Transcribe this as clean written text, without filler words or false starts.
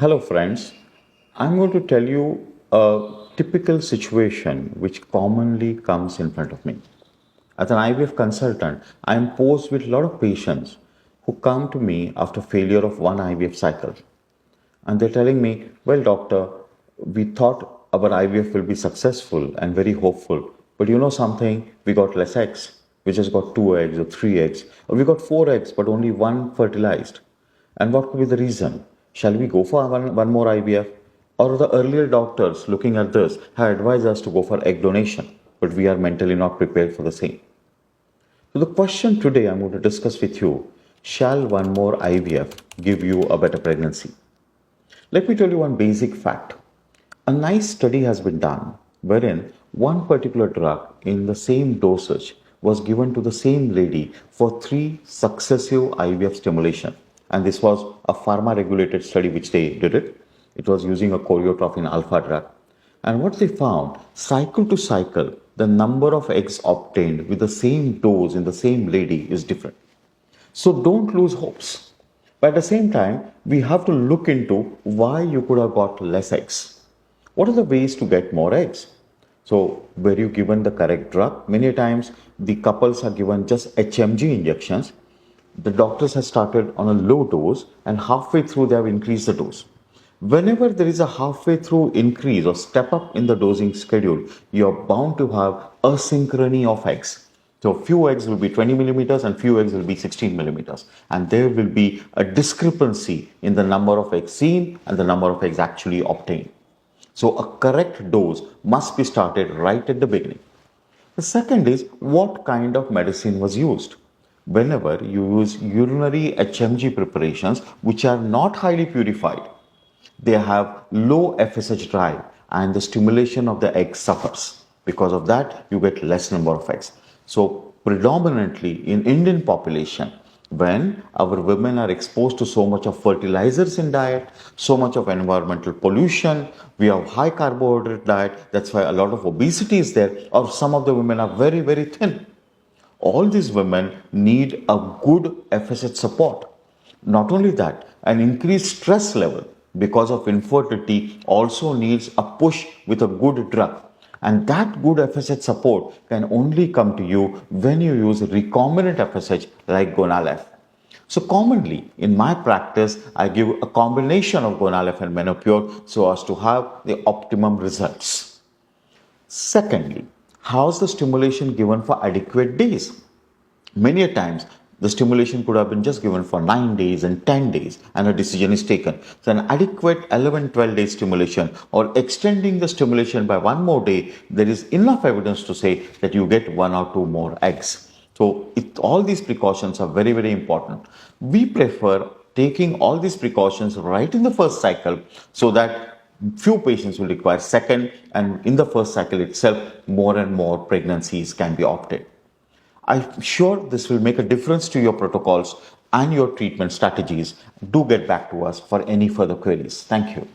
Hello friends, I'm going to tell you a typical situation which commonly comes in front of me. As an IVF consultant, I am posed with a lot of patients who come to me after failure of one IVF cycle. And they're telling me, well doctor, we thought our IVF will be successful and very hopeful. But you know something, we got less eggs. We just got 2 eggs or 3 eggs. Or we got 4 eggs but only one fertilized. And what could be the reason? Shall we go for one more IVF? Or the earlier doctors looking at this have advised us to go for egg donation, but we are mentally not prepared for the same. So the question today I'm going to discuss with you, shall one more IVF give you a better pregnancy? Let me tell you one basic fact. A nice study has been done wherein one particular drug in the same dosage was given to the same lady for 3 successive IVF stimulation. And this was a pharma regulated study which they did it. It was using a choreotropin alpha drug. And what they found, cycle to cycle, the number of eggs obtained with the same dose in the same lady is different. So don't lose hopes. But at the same time, we have to look into why you could have got less eggs. What are the ways to get more eggs? So were you given the correct drug? Many times the couples are given just HMG injections. The doctors have started on a low dose and halfway through they have increased the dose. Whenever there is a halfway through increase or step up in the dosing schedule, you are bound to have asynchrony of eggs. So few eggs will be 20 millimeters and few eggs will be 16 millimeters. And there will be a discrepancy in the number of eggs seen and the number of eggs actually obtained. So a correct dose must be started right at the beginning. The second is what kind of medicine was used. Whenever you use urinary HMG preparations which are not highly purified, they have low FSH drive and the stimulation of the egg suffers. Because of that, you get less number of eggs. So predominantly in Indian population, when our women are exposed to so much of fertilizers in diet, so much of environmental pollution, we have high carbohydrate diet, that's why a lot of obesity is there, or some of the women are very, very thin. All these women need a good FSH support. Not only that, an increased stress level because of infertility also needs a push with a good drug. And that good FSH support can only come to you when you use recombinant FSH like Gonal-F. So commonly in my practice, I give a combination of Gonal-F and Menopure so as to have the optimum results. Secondly, how's the stimulation given for adequate days? Many a times, the stimulation could have been just given for 9 days and 10 days and a decision is taken. So an adequate 11-12 day stimulation or extending the stimulation by one more day, there is enough evidence to say that you get 1 or 2 more eggs. So all these precautions are very, very important. We prefer taking all these precautions right in the first cycle so that few patients will require second, and in the first cycle itself, more and more pregnancies can be opted. I'm sure this will make a difference to your protocols and your treatment strategies. Do get back to us for any further queries. Thank you.